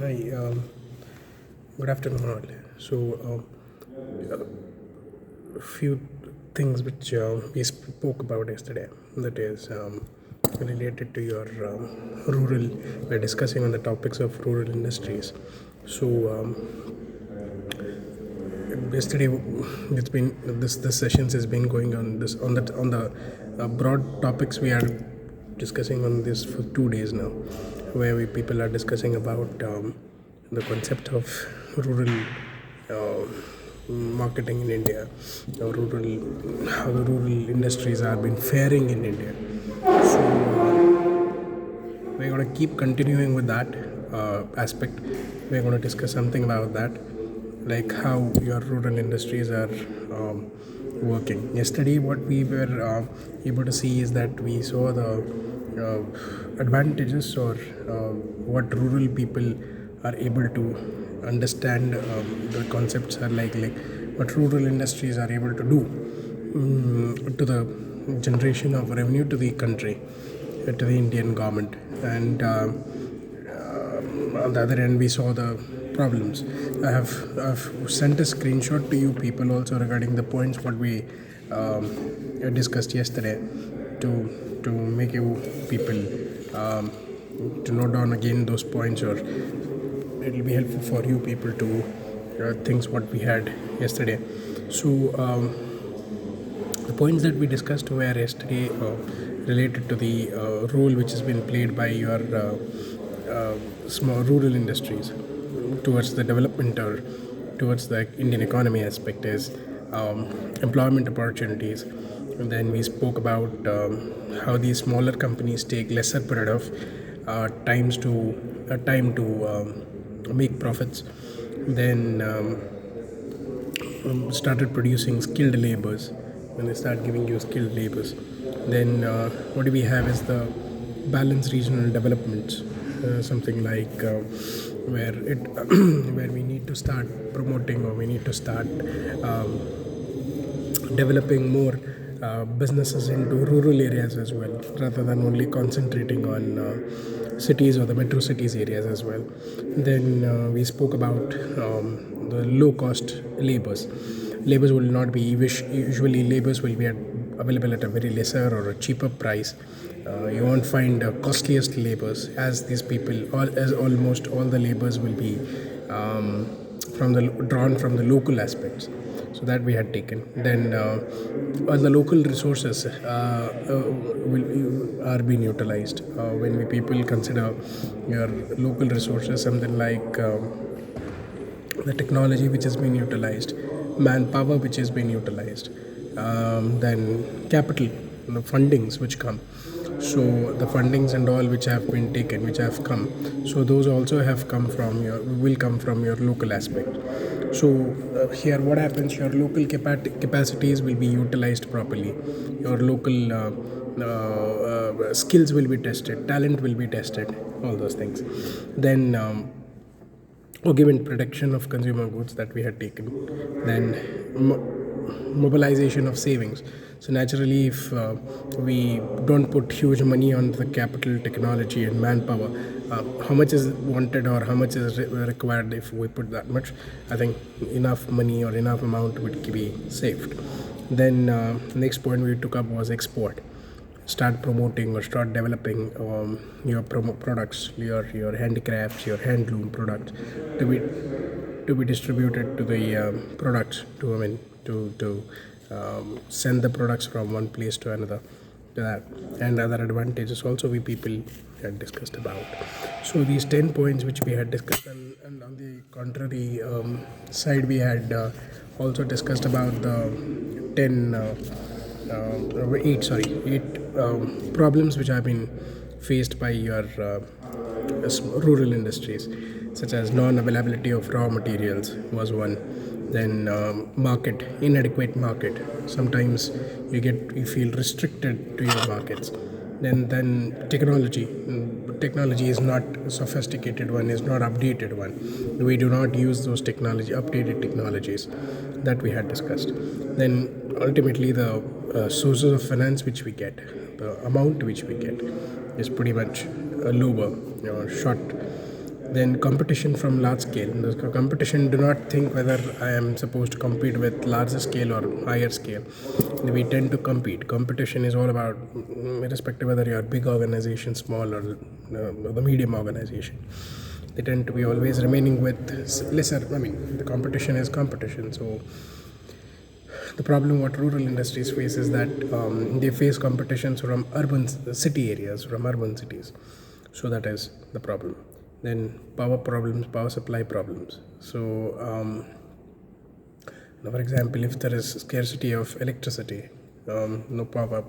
Hi, good afternoon all. So, a few things which we spoke about yesterday, that is related to your rural, we're discussing on the topics of rural industries. So, yesterday it's been this sessions has been going on this on the broad topics we are discussing on this for 2 days now, where people are discussing about the concept of rural uh, marketing in India, how the rural industries are been faring in India. So we're going to keep continuing with that aspect. We're going to discuss something about that, like how your rural industries are working. Yesterday, what we were able to see is that we saw the advantages, or what rural people are able to understand. The concepts are like what rural industries are able to do to the generation of revenue to the country, to the Indian government. And on the other end, we saw the problems. I've sent a screenshot to you people also regarding the points what we discussed yesterday, to make you people to note down again those points, or it will be helpful for you people to things what we had yesterday. So the points that we discussed were yesterday related to the role which has been played by your small rural industries towards the development, or towards the Indian economy aspect, is employment opportunities. And then we spoke about how these smaller companies take lesser period of time to make profits. Then started producing skilled labors. When they start giving you skilled labors, then what do we have is the balanced regional development, something like where it where we need to start promoting, or we need to start um, developing more businesses into rural areas as well, rather than only concentrating on cities or the metro cities areas as well. Then we spoke about the low cost labors. Labors will not be usually labors will be available at a very lesser or a cheaper price. You won't find costliest labors, as these people, as almost all the labors will be drawn from the local aspects. So that we had taken. Then all the local resources are being utilized. When we people consider your local resources, something like the technology which has been utilized, manpower which has been utilized, then capital, the fundings which come. So the fundings and all which have been taken, which have come, so those also have come from your will come from your local aspect. So here what happens, your local capacities will be utilized properly. Your local skills will be tested, talent will be tested, all those things. Then given production of consumer goods that we had taken. Then mobilization of savings. So naturally, if we don't put huge money on the capital, technology and manpower, how much is wanted, or how much is required? If we put that much, I think enough money or enough amount would be saved. Then next point we took up was export. Start promoting or start developing your products, your handicrafts, your handloom products, to be distributed to the products, to I mean to send the products from one place to another, to that. And other advantages also we people had discussed about. So these 10 points which we had discussed, and on the contrary side, we had also discussed about the 10 eight problems which have been faced by your rural industries, such as non-availability of raw materials was one. Then market, inadequate market. Sometimes you feel restricted to your markets. Then technology. Technology is not sophisticated one, is not updated one. We do not use those updated technologies that we had discussed. Then ultimately the sources of finance which we get, the amount which we get, is pretty much lower, short. Then competition from large scale. The competition, do not think whether I am supposed to compete with larger scale or higher scale. We tend to compete. Competition is all about, irrespective whether you are big organization, small, or the medium organization. They tend to be always remaining with lesser. I mean, the competition is competition. So the problem what rural industries face is that they face competitions from urban city areas, from urban cities. So that is the problem. Then power problems, power supply problems. So now, for example, if there is scarcity of electricity, no proper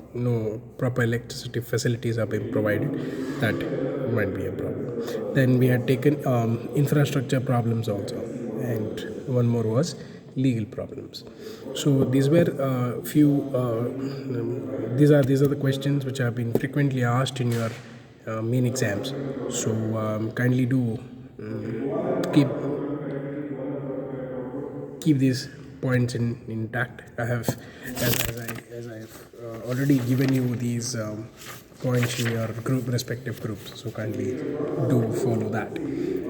electricity facilities are being provided, that might be a problem. Then we had taken infrastructure problems also, and one more was legal problems. So these were few. These are the questions which have been frequently asked in your main exams. So kindly do keep these points intact. I have, as I have already given you these points in your respective groups. So kindly do follow that.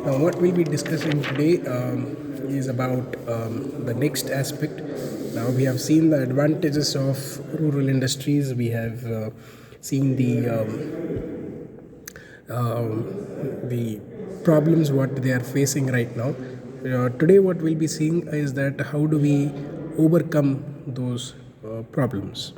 Now, what we'll be discussing today is about the next aspect. Now, we have seen the advantages of rural industries. We have seen the problems what they are facing right now. Today what we'll be seeing is that how do we overcome those problems.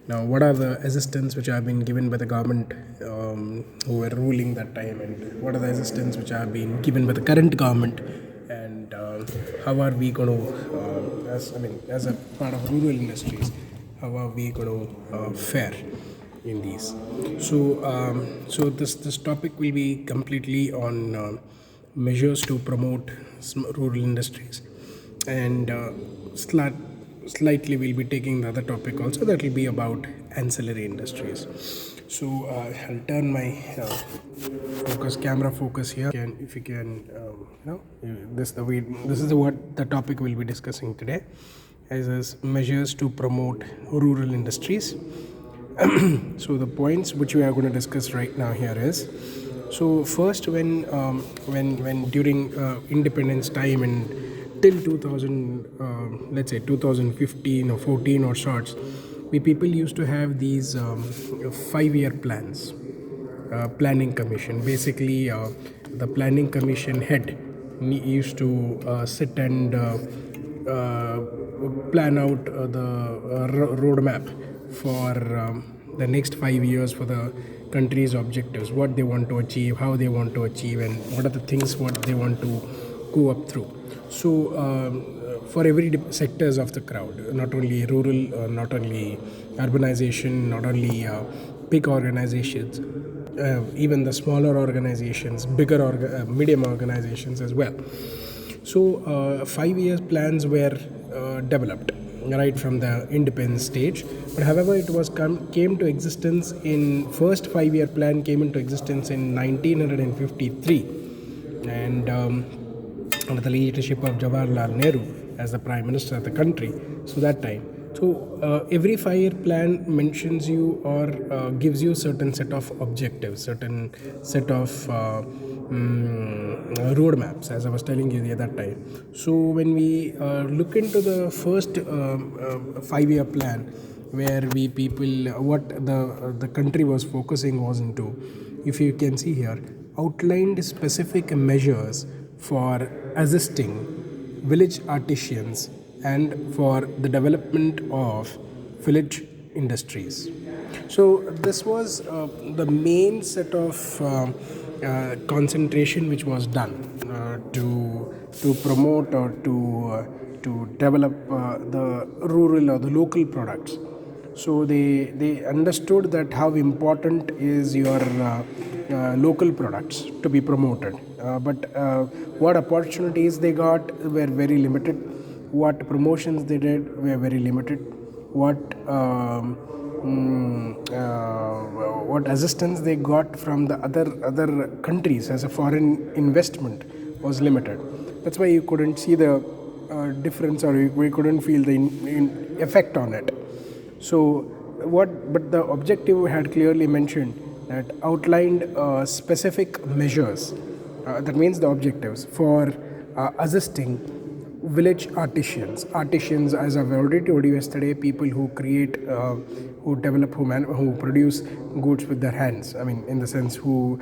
Now, what are the assistance which have been given by the government who were ruling that time, and what are the assistance which have been given by the current government, and how are we going to, as a part of rural industries, how are we going to fare in these. So this topic will be completely on measures to promote rural industries, and slightly we'll be taking the other topic also, that will be about ancillary industries. So I'll turn my camera focus here. If you can, this is what the topic we'll be discussing today, as measures to promote rural industries. So the points which we are going to discuss right now here is, so first, when during independence time and till 2000, let's say 2015 or 14 or sorts, we people used to have these 5-year plans. Planning commission, basically the planning commission head used to sit and plan out the roadmap for the next 5 years for the country's objectives, what they want to achieve, how they want to achieve, and what are the things what they want to go up through. So for every sectors of the crowd, not only rural, not only urbanization, not only big organizations, even the smaller organizations, bigger medium organizations as well. So 5 year plans were developed right from the independence stage, but however it was came to existence in first 5-year plan came into existence in 1953, and under the leadership of Jawaharlal Nehru as the Prime Minister of the country. So that time, so every 5-year plan mentions you or gives you certain set of objectives, certain set of roadmaps, as I was telling you the other time. So when we look into the first 5-year plan, where we people, what the country was focusing was into, if you can see here, outlined specific measures for assisting village artisans and for the development of village industries. So this was the main set of concentration which was done to promote or to develop the rural or the local products. So they understood that how important is your local products to be promoted. But what opportunities they got were very limited. What promotions they did were very limited. What assistance they got from the other countries as a foreign investment was limited. That's why you couldn't see the difference, or we couldn't feel the effect on it. So but the objective had clearly mentioned that outlined specific measures that means the objectives for assisting village artisans. Artisans, as I've already told you yesterday, people who create, who develop, who produce goods with their hands. I mean, in the sense who,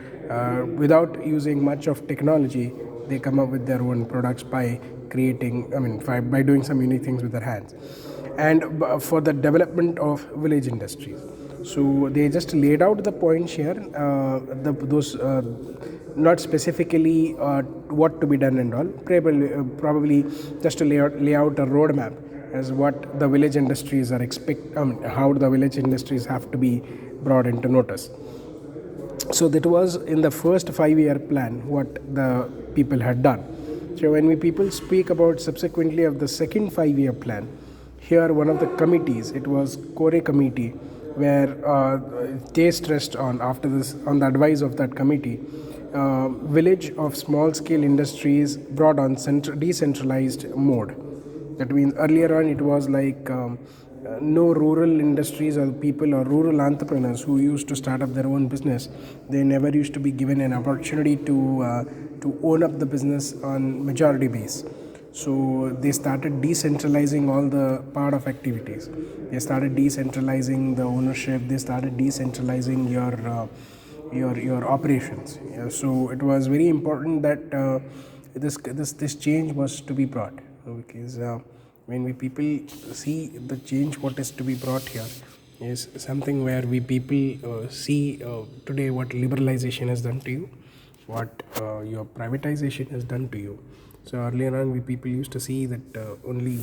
without using much of technology, they come up with their own products by creating, I mean, by doing some unique things with their hands. And for the development of village industries. So they just laid out the points here, those not specifically what to be done and all, probably just to lay out a roadmap as what the village industries are how the village industries have to be brought into notice. So that was in the first 5-year plan what the people had done. So when we people speak about subsequently of the second 5-year plan, here one of the committees, it was Core committee, where they stressed on, after this, on the advice of that committee, village of small scale industries brought on decentralized mode. That means earlier on it was like no rural industries or people or rural entrepreneurs who used to start up their own business, they never used to be given an opportunity to own up the business on majority base. So they started decentralizing all the part of activities. They started decentralizing the ownership. They started decentralizing your operations. Yeah, so it was very important that this change was to be brought, because when we people see the change what is to be brought here is something where we people see today what liberalization has done to you, what your privatization has done to you. So earlier on, we people used to see that only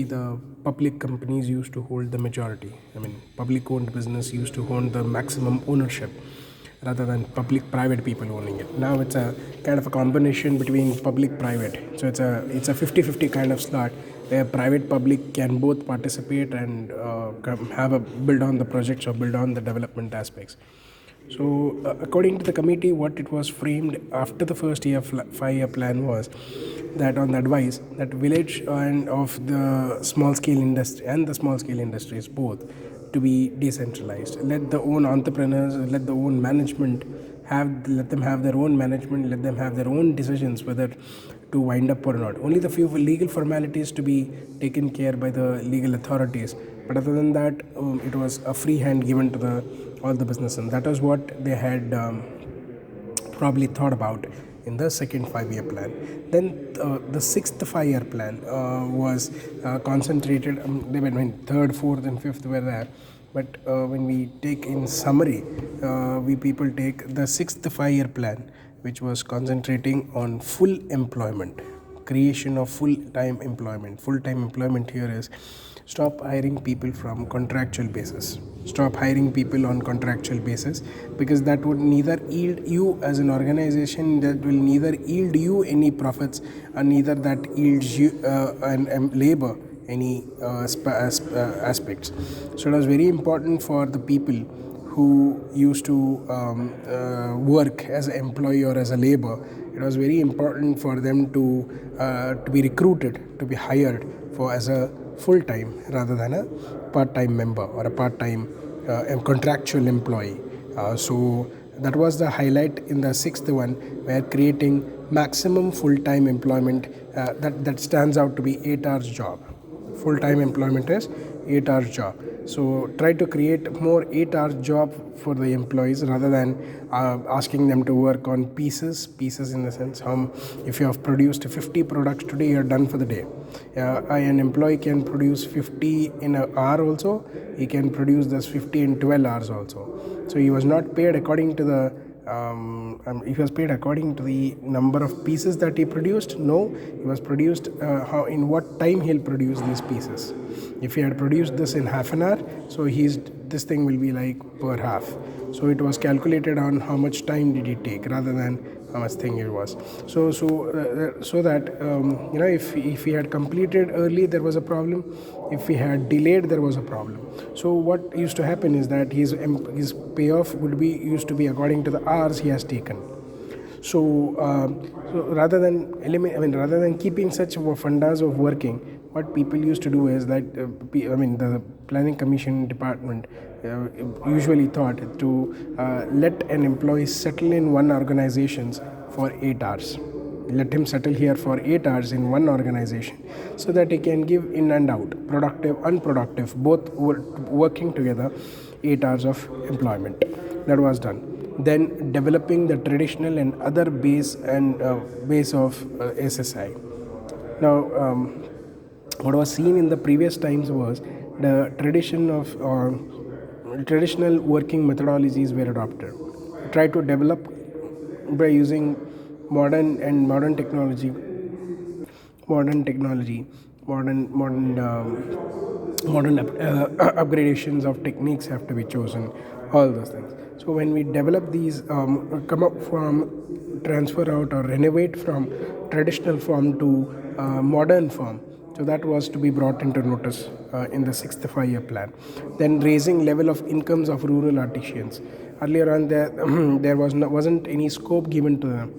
the public companies used to hold the majority. I mean, public-owned business used to own the maximum ownership, rather than public-private people owning it. Now it's a kind of a combination between public-private. So it's a 50-50 kind of slot where private-public can both participate and build on the projects or build on the development aspects. So according to the committee, what it was framed after the first 5-year plan was that, on the advice, that village and of the small scale industry and the small scale industries both to be decentralized. Let the own entrepreneurs, let the own management let them have their own management, let them have their own decisions whether to wind up or not. Only the few legal formalities to be taken care by the legal authorities. But other than that, it was a free hand given to all the business, and that was what they had probably thought about in the second 5-year plan. Then the sixth 5-year plan was concentrated. Third, fourth, and fifth were there. But when we take in summary, we people take the sixth 5-year plan, which was concentrating on full employment, creation of full-time employment. Full-time employment here is stop hiring people from contractual basis. Stop hiring people on contractual basis, because that would neither yield you as an organization, that will neither yield you any profits, and neither that yields you and labor any aspects. So it was very important for the people who used to work as an employee or as a labor. It was very important for them to be recruited, to be hired for as a full-time rather than a part-time member or a part-time contractual employee. So that was the highlight in the sixth one, where creating maximum full-time employment that stands out to be 8 hours job. Full-time employment is 8 hours job. So try to create more 8 hours job for the employees, rather than asking them to work on pieces in the sense, if you have produced 50 products today, you're done for the day. An employee can produce 50 in an hour also. He can produce this 50 in 12 hours also. So he was not paid according to the he was paid according to the number of pieces that he produced. No, he was produced in what time he'll produce these pieces. If he had produced this in half an hour, so this thing will be like per half. So it was calculated on how much time did he take, rather than how much thing it was. So that if he had completed early, there was a problem. If he had delayed, there was a problem. So what used to happen is that his payoff used to be according to the hours he has taken. So rather than keeping such fundas of working, what people used to do is that the planning commission department usually thought to let an employee settle in one organization for 8 hours. Let him settle here for 8 hours in one organization so that he can give in and out, productive, unproductive, both working together, 8 hours of employment. That was done. Then developing the traditional and other base of SSI. Now, what was seen in the previous times was the traditional working methodologies were adopted. Try to develop by using modern technology, modern upgradations of techniques have to be chosen. All those things. So when we develop these, come up from transfer out or renovate from traditional form to modern form. So that was to be brought into notice in the 6th 5-year plan. Then raising level of incomes of rural artisans. Earlier on, there wasn't any scope given to them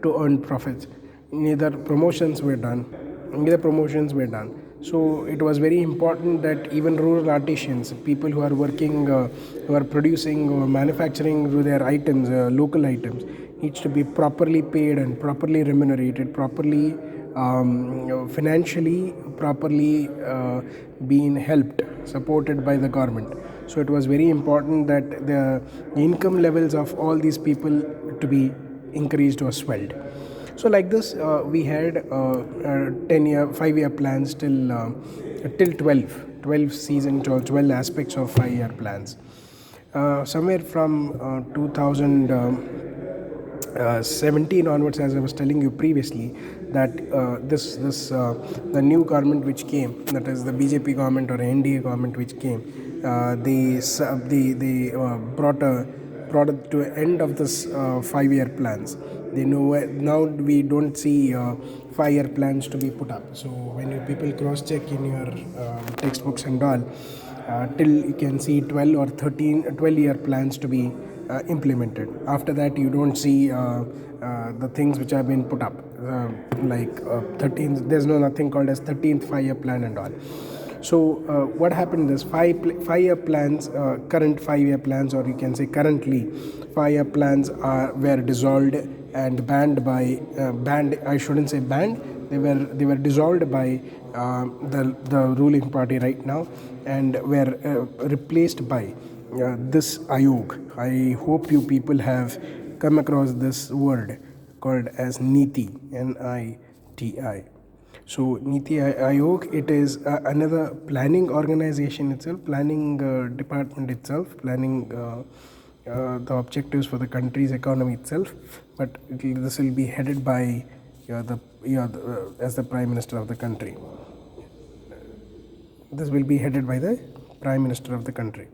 to earn profits. Neither promotions were done. So it was very important that even rural artisans, people who are working, who are producing or manufacturing their items, local items, needs to be properly paid and properly remunerated, properly financially, properly being helped, supported by the government. So it was very important that the income levels of all these people to be increased or swelled. So like this, we had 10-year, 5-year plans till 12 seasons or 12 aspects of 5-year plans. Somewhere from 2017 onwards, as I was telling you previously, that the new government which came, that is the BJP government or NDA government which came, they brought it to an end of this 5-year plans. They know now we don't see 5-year plans to be put up. So when you people cross check in your textbooks and all, till you can see 12-year plans to be implemented. After that, you don't see the things which have been put up, like 13. There's nothing called as 13th 5-year plan and all. So what happened is 5-year plans, current 5-year plans, or you can say currently 5-year plans were dissolved and banned by I shouldn't say banned. They were dissolved by the ruling party right now and were replaced by this Ayog. I hope you people have come across this word called as NITI, NITI. So Niti Ayog, it is another planning organization itself, planning department itself, planning the objectives for the country's economy itself. But this will be headed by as the Prime Minister of the country. This will be headed by the Prime Minister of the country.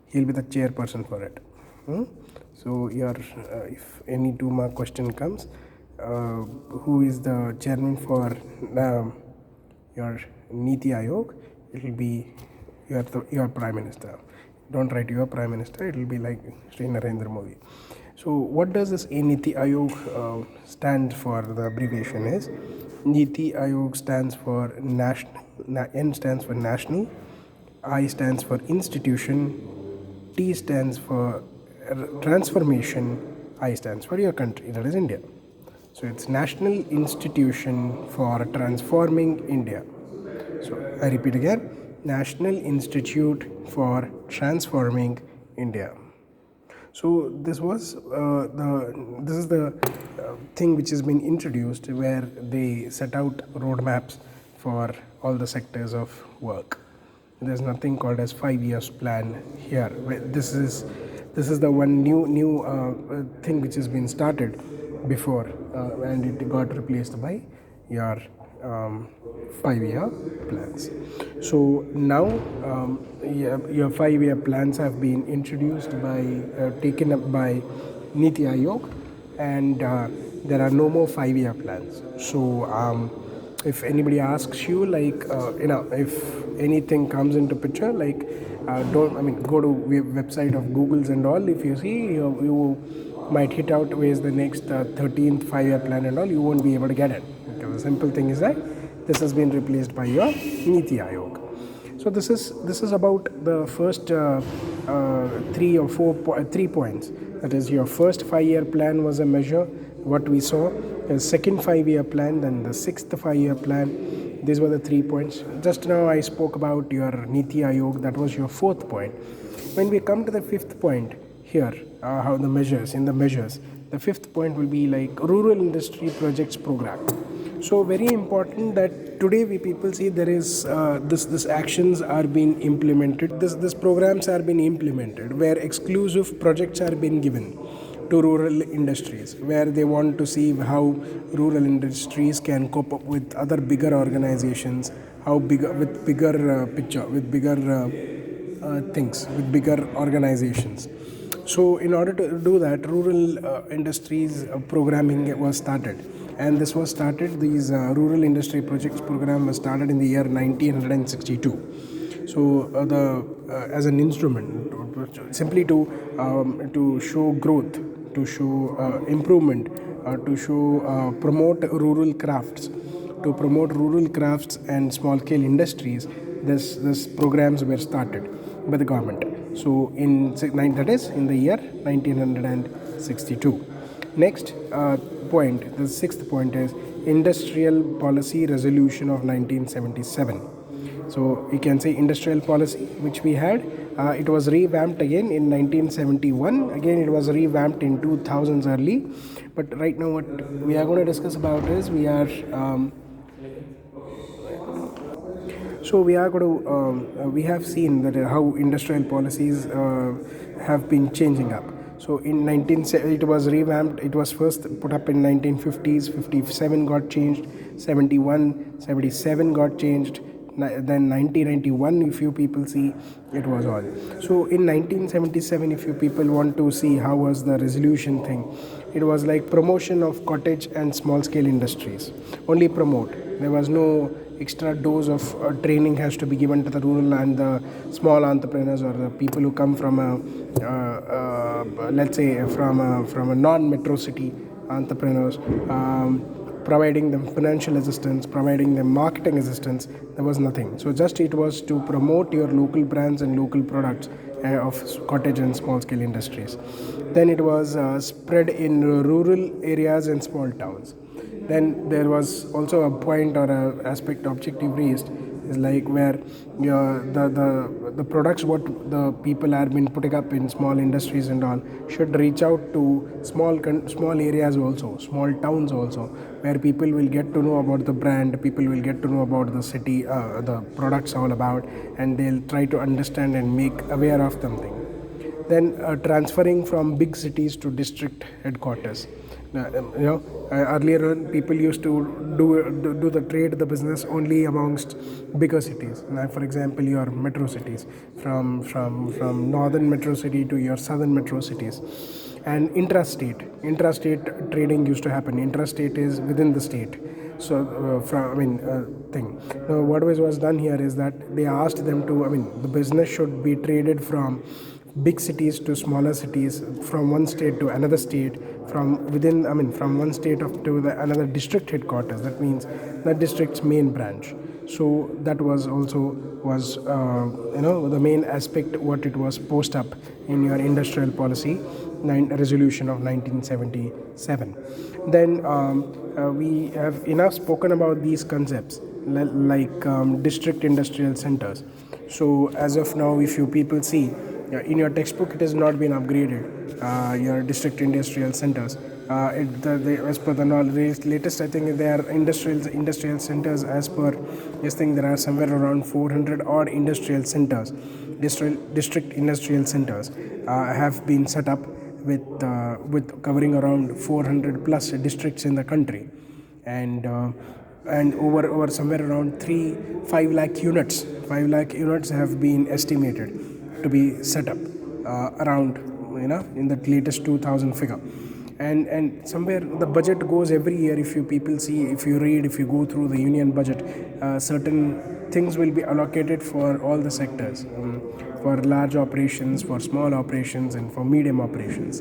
He'll be the chairperson for it. So if any 2 mark question comes, who is the chairman for your Niti Ayog, it will be your Prime Minister. Don't write your Prime Minister, it will be like Sri Narendra Modi. So what does this Niti Ayog stand for? The abbreviation is Niti Ayog stands for national, N stands for national, I stands for institution, T stands for transformation, I stands for your country, that is India. So it's National Institution for Transforming India. So I repeat again, National Institute for Transforming India. So this is the thing which has been introduced, where they set out roadmaps for all the sectors of work. There's nothing called as 5 years plan here. This is the one new thing which has been started before, and it got replaced by your 5-year plans. So now your 5-year plans have been introduced taken up by Niti Ayog, and there are no more 5-year plans. So if anybody asks you, like if anything comes into picture, like go to website of Google's and all. If you see, you might hit out where's the next 13th 5-year plan and all, you won't be able to get it. Okay, the simple thing is that This has been replaced by your Niti Aayog. So this is about the first 3 points. That is, your first 5-year plan was a measure, what we saw. The second 5-year plan, then the sixth 5-year plan. These were the 3 points. Just now I spoke about your Niti Aayog. That was your fourth point. When we come to the fifth point here, how the measures, the fifth point will be like rural industry projects program. So very important that today we people see there is this actions are being implemented. This programs are being implemented where exclusive projects are being given to rural industries, where they want to see how rural industries can cope up with other bigger organizations, how bigger with bigger picture, with bigger things, with bigger organizations. So in order to do that, rural industries programming was started, and this was started. These rural industry projects program was started in the year 1962. So as an instrument, simply to show growth, to show improvement, to show promote rural crafts, and small scale industries. This programs were started by the government. So that is in the year 1962. Next point, the sixth point is Industrial Policy Resolution of 1977. So you can say industrial policy which we had, it was revamped again in 1971. Again it was revamped in 2000s early. But right now what we are going to discuss about is we are we have seen that how industrial policies have been changing up. So in it was revamped. It was first put up in 1950s. 57 got changed. 71, 77 got changed. Then 1991, if you people see, it was all. So in 1977, if you people want to see how was the resolution thing, it was like promotion of cottage and small scale industries. Only promote. There was no extra dose of training has to be given to the rural and the small entrepreneurs or the people who come from let's say from a non-metro city entrepreneurs. Providing them financial assistance, providing them marketing assistance. There was nothing. So just it was to promote your local brands and local products of cottage and small scale industries. Then it was spread in rural areas and small towns. Then there was also a point or a aspect objective raised is like where the products what the people are been putting up in small industries and all should reach out to small areas also, small towns also, where people will get to know about the brand, people will get to know about the city, the products all about, and they'll try to understand and make aware of something. Then transferring from big cities to district headquarters. Earlier on, people used to do the trade, the business only amongst bigger cities. Now, for example, your metro cities, from northern metro city to your southern metro cities, and intrastate trading used to happen. Intrastate is within the state. So what was done here is that they asked them to. The business should be traded from big cities to smaller cities, from one state to another state, from one state to another district headquarters. That means that district's main branch. So that was the main aspect what it was post up in your industrial policy resolution of 1977. Then we have enough spoken about these concepts like district industrial centers. So as of now, if you people see, in your textbook it has not been upgraded, your district industrial centers. As per the latest, I think there are industrial centers. As per this thing, there are somewhere around 400 odd industrial centers, district industrial centers have been set up with covering around 400 plus districts in the country, and over somewhere around 5 lakh units have been estimated to be set up around in the latest 2000 figure. And somewhere the budget goes every year. If you people see, if you read, if you go through the union budget, certain things will be allocated for all the sectors, for large operations, for small operations, and for medium operations.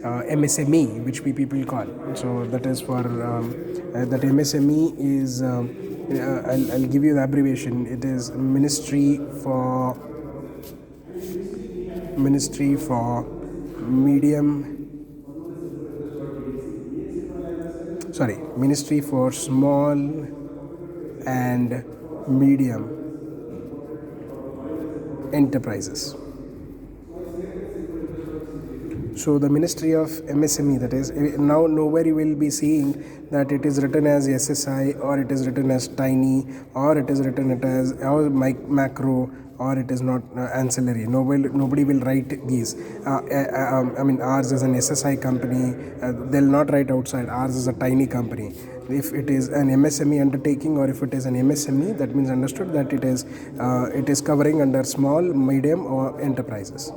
MSME, which we people call. So that is for that MSME is I'll give you the abbreviation. It is Ministry for Ministry for Small and Medium Enterprises. So the Ministry of MSME, that is, now nowhere you will be seeing that it is written as SSI, or it is written as tiny, or it is written as macro, or it is not ancillary. Nobody will write these. Ours is an SSI company. They'll not write outside. Ours is a tiny company. If it is an MSME undertaking, or if it is an MSME, that means understood that it is covering under small, medium, or enterprises.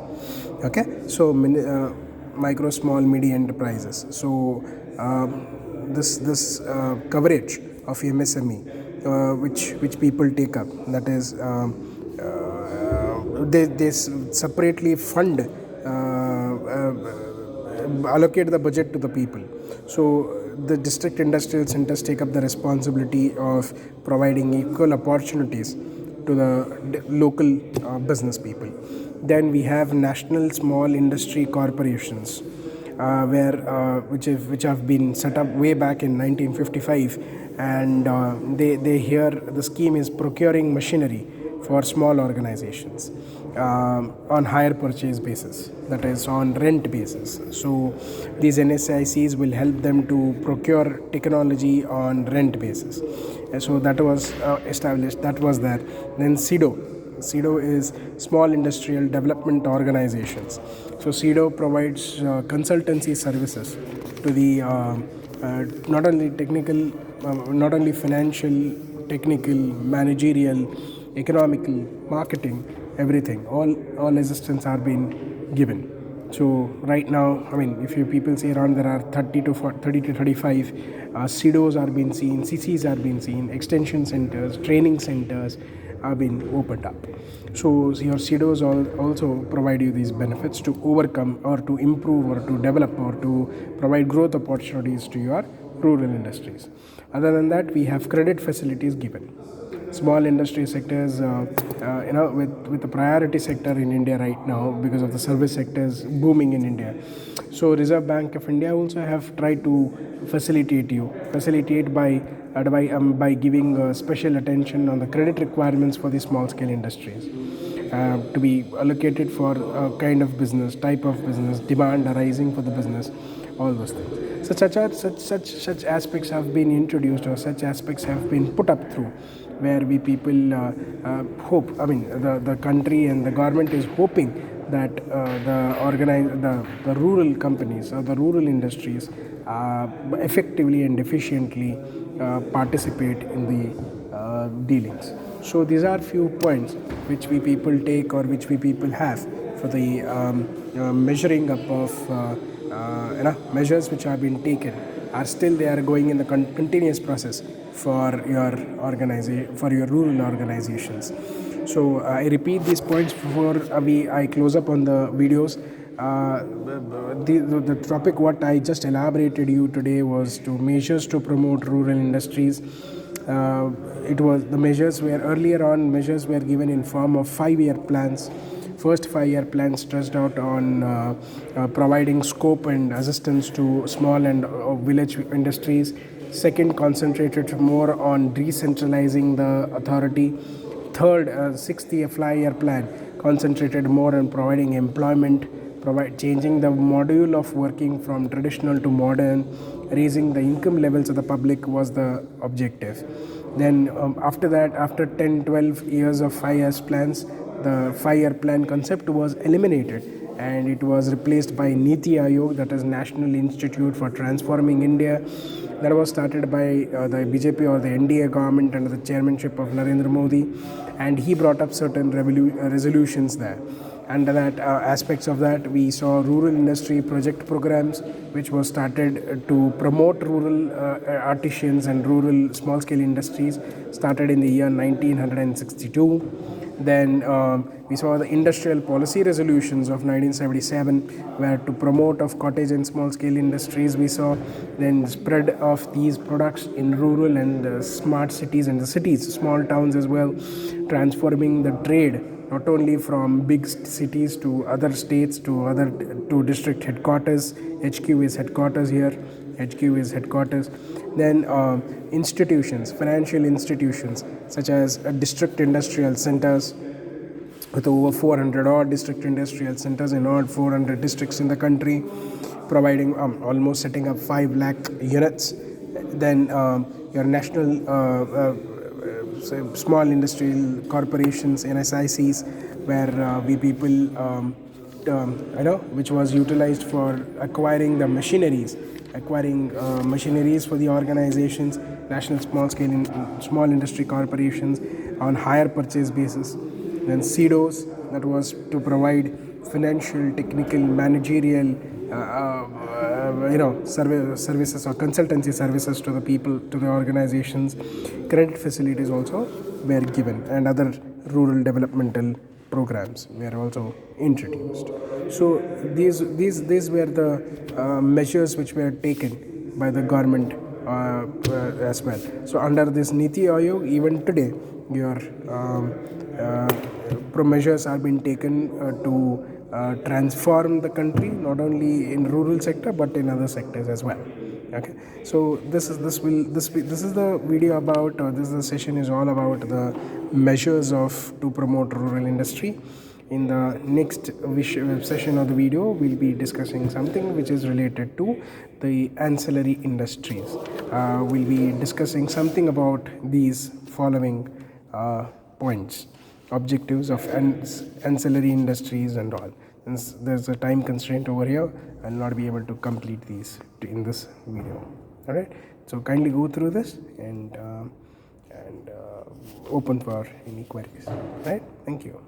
Okay, so micro, small, medium enterprises. So this coverage of MSME, which people take up, that is. They separately fund, allocate the budget to the people. So the district industrial centers take up the responsibility of providing equal opportunities to the local business people. Then we have national small industry corporations, which have been set up way back in 1955, and the scheme is procuring machinery for small organizations on hire purchase basis, that is on rent basis. So these NSICs will help them to procure technology on rent basis. So that was established, that was there. Then SIDO is Small Industrial Development Organizations. So SIDO provides consultancy services to the not only technical, not only financial, technical, managerial, economical, marketing, everything. All assistance are being given. So right now, if you people see around, there are 30 to 35 SIDOs are being seen, CCs are being seen, extension centers, training centers are being opened up. So your SIDOs also provide you these benefits to overcome, or to improve, or to develop, or to provide growth opportunities to your rural industries. Other than that, we have credit facilities given. Small industry sectors, with the priority sector in India right now, because of the service sectors booming in India. So Reserve Bank of India also have tried to facilitate by giving special attention on the credit requirements for the small scale industries, to be allocated for a kind of business, type of business, demand arising for the business, all those things. Such aspects have been introduced, or such aspects have been put up through, where we people hope, the country and the government is hoping that the rural companies, or the rural industries effectively and efficiently participate in the dealings. So these are few points which we people take, or which we people have for the measuring up of measures which have been taken. They are going in the continuous process for your rural organizations. So I repeat these points before I close up on the videos. The topic what I just elaborated you today was to measures to promote rural industries. It was the measures were earlier on. Measures were given in form of 5-year plans. First 5-year plan stressed out on providing scope and assistance to small and village industries. Second, concentrated more on decentralizing the authority. Third, 6th 5-year plan concentrated more on providing employment, changing the module of working from traditional to modern, raising the income levels of the public was the objective. Then after that, after 10-12 years of 5 years plans, the 5-year plan concept was eliminated, and it was replaced by Niti Aayog, that is National Institute for Transforming India. That was started by the BJP or the NDA government under the chairmanship of Narendra Modi, and he brought up certain resolutions there. Under that aspects of that, we saw rural industry project programs, which was started to promote rural artisans and rural small-scale industries, started in the year 1962. Then we saw the industrial policy resolutions of 1977, where to promote of cottage and small scale industries we saw. Then spread of these products in rural and smart cities and the cities, small towns as well, transforming the trade not only from big cities to other states to district headquarters. HQ is headquarters here. HQ is headquarters. Then institutions, financial institutions such as district industrial centers, with over 400 odd district industrial centers in odd 400 districts in the country, providing almost setting up 5 lakh units. Then your national small industrial corporations, NSICs, where we people which was utilized for acquiring the machineries, for the organizations, national small industry corporations on hire purchase basis. Then CEDOs, that was to provide financial, technical, managerial services or consultancy services to the people, to the organizations. Credit facilities also were given, and other rural developmental programs were also introduced. So these were the measures which were taken by the government as well. So under this Niti Aayog, even today, your measures are being taken to transform the country, not only in rural sector but in other sectors as well. Okay, so this is the video about, this is the session is all about the measures of to promote rural industry. In the next session of the video, we'll be discussing something which is related to the ancillary industries. We'll be discussing something about these following points: objectives of ancillary industries and all. Since there's a time constraint over here, I'll not be able to complete these in this video. All right, so kindly go through this and open for any queries. Right, thank you.